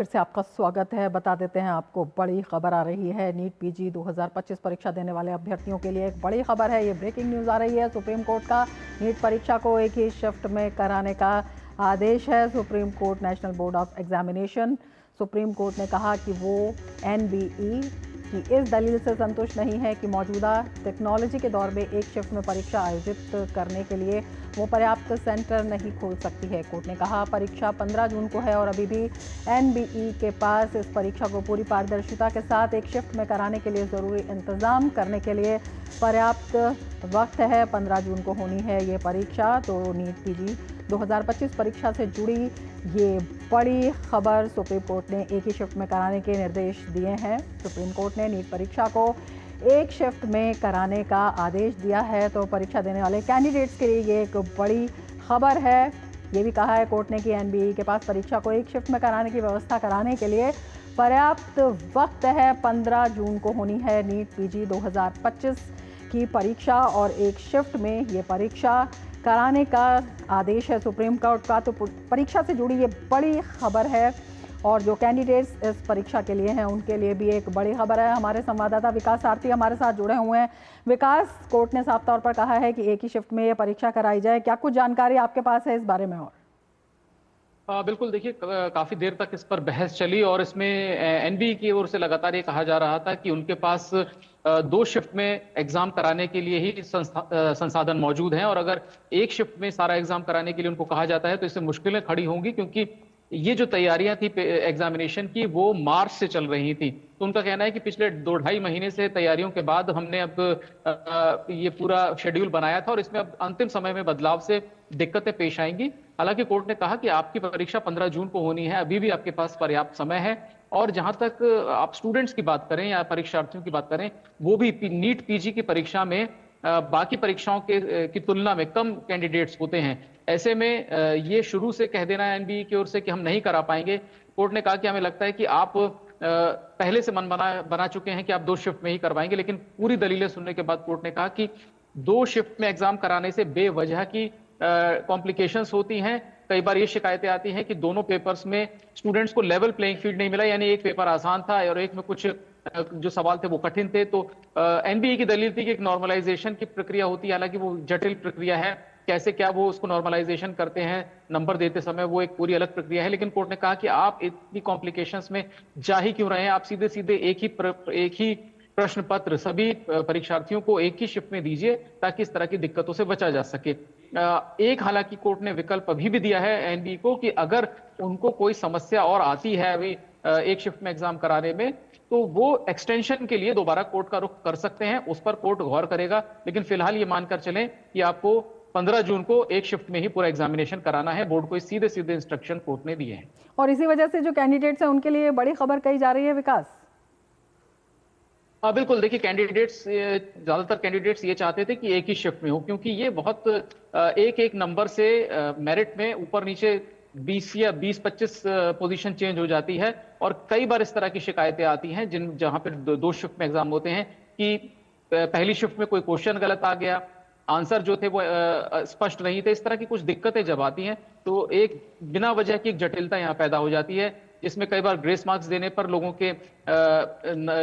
फिर से आपका स्वागत है। बता देते हैं आपको बड़ी खबर आ रही है। नीट पीजी 2025 परीक्षा देने वाले अभ्यर्थियों के लिए एक बड़ी खबर है। ये ब्रेकिंग न्यूज़ आ रही है। सुप्रीम कोर्ट का नीट परीक्षा को एक ही शिफ्ट में कराने का आदेश है। Supreme court national board of examination supreme court ने कहा कि वो एनबीई की इस दलील से संतुष्ट नहीं है कि मौजूदा टेक्नोलॉजी के दौर में एक शिफ्ट में परीक्षा आयोजित करने के लिए वो पर्याप्त सेंटर नहीं खोल सकती है। कोर्ट ने कहा परीक्षा 15 जून को है और अभी भी एनबीई के पास इस परीक्षा को पूरी पारदर्शिता के साथ एक शिफ्ट में कराने के लिए ज़रूरी इंतज़ाम करने के लिए पर्याप्त वक्त है। 15 जून को होनी है ये परीक्षा। तो नीट पीजी 2025 परीक्षा से जुड़ी ये बड़ी खबर, सुप्रीम कोर्ट ने एक ही शिफ्ट में कराने के निर्देश दिए हैं। सुप्रीम कोर्ट ने नीट परीक्षा को एक शिफ्ट में कराने का आदेश दिया है। तो परीक्षा देने वाले कैंडिडेट्स के लिए ये एक बड़ी खबर है। ये भी कहा है कोर्ट ने कि एनबीई के पास परीक्षा को एक शिफ्ट में कराने की व्यवस्था कराने के लिए पर्याप्त वक्त है। 15 जून को होनी है नीट पीजी 2025 की परीक्षा और एक शिफ्ट में ये परीक्षा कराने का आदेश है सुप्रीम कोर्ट का। तो परीक्षा से जुड़ी ये बड़ी खबर है और जो कैंडिडेट्स इस परीक्षा के लिए हैं उनके लिए भी एक बड़ी खबर है। हमारे संवाददाता विकास आरती हमारे साथ जुड़े हुए हैं। विकास, कोर्ट ने साफ तौर पर कहा है कि एक ही शिफ्ट में ये परीक्षा कराई जाए। क्या कुछ जानकारी आपके पास है इस बारे में? और बिल्कुल, देखिए काफी देर तक इस पर बहस चली और इसमें एनबीई की ओर से लगातार ये कहा जा रहा था कि उनके पास दो शिफ्ट में एग्जाम कराने के लिए ही संसाधन मौजूद हैं और अगर एक शिफ्ट में सारा एग्जाम कराने के लिए उनको कहा जाता है तो इससे मुश्किलें खड़ी होंगी, क्योंकि ये जो तैयारियां थी एग्जामिनेशन की वो मार्च से चल रही थी। तो उनका कहना है कि पिछले 2-2.5 महीने से तैयारियों के बाद हमने अब ये पूरा शेड्यूल बनाया था और इसमें अब अंतिम समय में बदलाव से दिक्कतें पेश आएंगी। हालांकि कोर्ट ने कहा कि आपकी परीक्षा 15 जून को होनी है, अभी भी आपके पास पर्याप्त समय है। और जहां तक आप स्टूडेंट्स की बात करें या परीक्षार्थियों की बात करें, वो भी नीट पीजी की परीक्षा में बाकी परीक्षाओं के की तुलना में कम कैंडिडेट्स होते हैं। ऐसे में ये शुरू से कह देना है एनबीई की ओर से कि हम नहीं करा पाएंगे। कोर्ट ने कहा कि हमें लगता है कि आप पहले से मन बना चुके हैं कि आप दो शिफ्ट में ही करवाएंगे, लेकिन पूरी दलीलें सुनने के बाद कोर्ट ने कहा कि दो शिफ्ट में एग्जाम कराने से बेवजह की कॉम्प्लिकेशंस होती हैं। कई बार ये शिकायतें आती हैं कि दोनों पेपर्स में स्टूडेंट्स को लेवल प्लेइंग फील्ड नहीं मिला, यानी एक पेपर आसान था और एक में कुछ जो सवाल थे वो कठिन थे। तो एनबीए की दलील थी कि एक नॉर्मलाइजेशन की प्रक्रिया होती है, हालांकि वो जटिल प्रक्रिया है। कैसे क्या वो उसको नॉर्मलाइजेशन करते हैं नंबर देते समय, वो एक पूरी अलग प्रक्रिया है। लेकिन कोर्ट ने कहा कि आप इतनी कॉम्प्लिकेशंस में जा ही क्यों रहे हैं, आप सीधे सीधे एक ही प्रश्न पत्र सभी परीक्षार्थियों को एक ही शिफ्ट में दीजिए ताकि इस तरह की दिक्कतों से बचा जा सके। एक हालांकि कोर्ट ने विकल्प अभी भी दिया है एनबीए को कि अगर उनको कोई समस्या और आती है अभी एक शिफ्ट में एग्जाम कराने में, तो वो एक्सटेंशन के लिए दोबारा कोर्ट का रुख कर सकते हैं। उस पर कोर्ट गौर करेगा, लेकिन फिलहाल ये मानकर चलें कि आपको 15 जून को एक शिफ्ट में ही पूरा एग्जामिनेशन कराना है। बोर्ड को सीधे सीधे इंस्ट्रक्शन कोर्ट ने दिए हैं और इसी वजह से जो कैंडिडेट्स हैं उनके लिए बड़ी खबर कही जा रही है। विकास, हाँ बिल्कुल, देखिए ज्यादातर कैंडिडेट्स ये चाहते थे कि एक ही शिफ्ट में हो, क्योंकि ये बहुत एक एक नंबर से मेरिट में ऊपर नीचे 20 या 20-25 पोजीशन चेंज हो जाती है। और कई बार इस तरह की शिकायतें आती हैं जहां पर दो शिफ्ट में एग्जाम होते हैं कि पहली शिफ्ट में कोई क्वेश्चन गलत आ गया, आंसर जो थे वो स्पष्ट नहीं थे। इस तरह की कुछ दिक्कतें जब आती हैं तो एक बिना वजह की एक जटिलता यहाँ पैदा हो जाती है, जिसमें कई बार ग्रेस मार्क्स देने पर लोगों के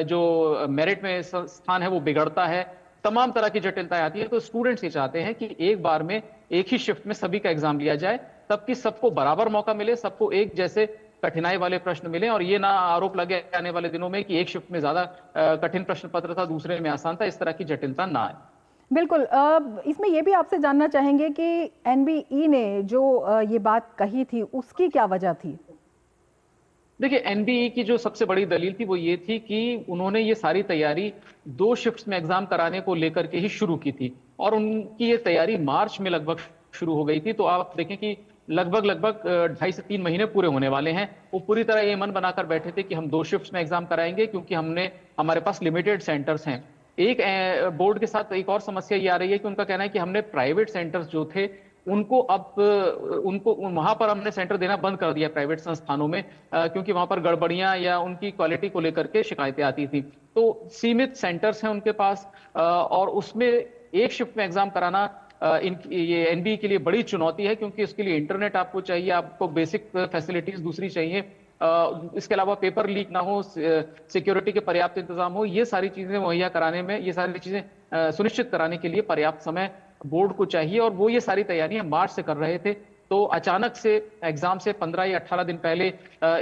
जो मेरिट में स्थान है वो बिगड़ता है। तमाम तरह की जटिलताएं आती है। तो स्टूडेंट्स ये चाहते हैं कि एक बार में एक ही शिफ्ट में सभी का एग्जाम लिया जाए, तब सबको बराबर मौका मिले, सबको एक जैसे कठिनाई वाले प्रश्न मिले और ये ना आरोप लगे आने वाले दिनों में कि एक शिफ्ट में ज्यादा कठिन प्रश्न पत्र था, दूसरे में आसान था। इस तरह की जटिलता ना आए। बिल्कुल। इसमें ये भी आपसे जानना चाहेंगे कि एनबीई ने जो ये बात कही थी उसकी क्या वजह थी? देखिए, एनबीई की जो सबसे बड़ी दलील थी वो ये थी कि उन्होंने ये सारी तैयारी दो शिफ्ट्स में एग्जाम कराने को लेकर के ही शुरू की थी और उनकी ये तैयारी मार्च में लगभग शुरू हो गई थी। तो आप देखें कि लगभग 2.5 से 3 महीने पूरे होने वाले हैं। वो पूरी तरह ये मन बनाकर बैठे थे कि हम दो शिफ्ट्स में एग्जाम कराएंगे, क्योंकि हमारे पास लिमिटेड सेंटर्स हैं। एक बोर्ड के साथ एक और समस्या ये आ रही है कि उनका कहना है कि हमने प्राइवेट सेंटर्स जो थे उनको वहां पर हमने सेंटर देना बंद कर दिया प्राइवेट संस्थानों में, क्योंकि वहां पर गड़बड़ियां या उनकी क्वालिटी को लेकर के शिकायतें आती थी। तो सीमित सेंटर्स हैं उनके पास और उसमें एक शिफ्ट में एग्जाम कराना ये एनबीए के लिए बड़ी चुनौती है, क्योंकि उसके लिए इंटरनेट आपको चाहिए, आपको बेसिक फैसिलिटीज दूसरी चाहिए। इसके अलावा पेपर लीक ना हो, सिक्योरिटी के पर्याप्त इंतजाम हो, ये सारी चीजें मुहैया कराने में, ये सारी चीजें सुनिश्चित कराने के लिए पर्याप्त समय बोर्ड को चाहिए और वो ये सारी तैयारियां मार्च से कर रहे थे। तो अचानक से एग्जाम से 15 या 18 दिन पहले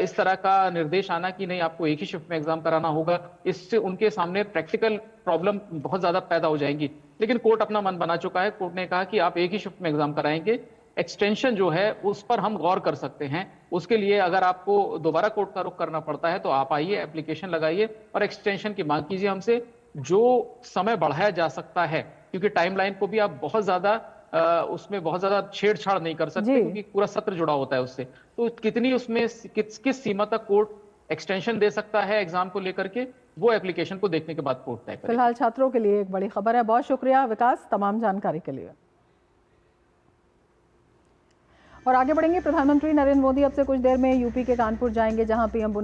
इस तरह का निर्देश आना कि नहीं आपको एक ही शिफ्ट में एग्जाम कराना होगा, इससे उनके सामने प्रैक्टिकल प्रॉब्लम बहुत ज्यादा पैदा हो जाएंगी। लेकिन कोर्ट अपना मन बना चुका है। कोर्ट ने कहा कि आप एक ही शिफ्ट में एग्जाम कराएंगे, एक्सटेंशन जो है उस पर हम गौर कर सकते हैं। उसके लिए अगर आपको दोबारा कोर्ट का रुख करना पड़ता है तो आप आइए, एप्लीकेशन लगाइए और एक्सटेंशन की मांग कीजिए हमसे। जो समय बढ़ाया जा सकता है, क्योंकि टाइमलाइन को भी आप बहुत ज्यादा उसमें बहुत ज्यादा छेड़छाड़ नहीं कर सकते, क्योंकि पूरा सत्र जुड़ा होता है उससे। तो कितनी उसमें किस सीमा तक कोर्ट एक्सटेंशन दे सकता है एग्जाम को लेकर के, वो एप्लीकेशन को देखने के बाद कोर्ट तय करेगा। फिलहाल छात्रों के लिए एक बड़ी खबर है। बहुत शुक्रिया विकास तमाम जानकारी के लिए। और आगे बढ़ेंगे, प्रधानमंत्री नरेंद्र मोदी अब से कुछ देर में यूपी के कानपुर जाएंगे, जहां पीएम बुनियादी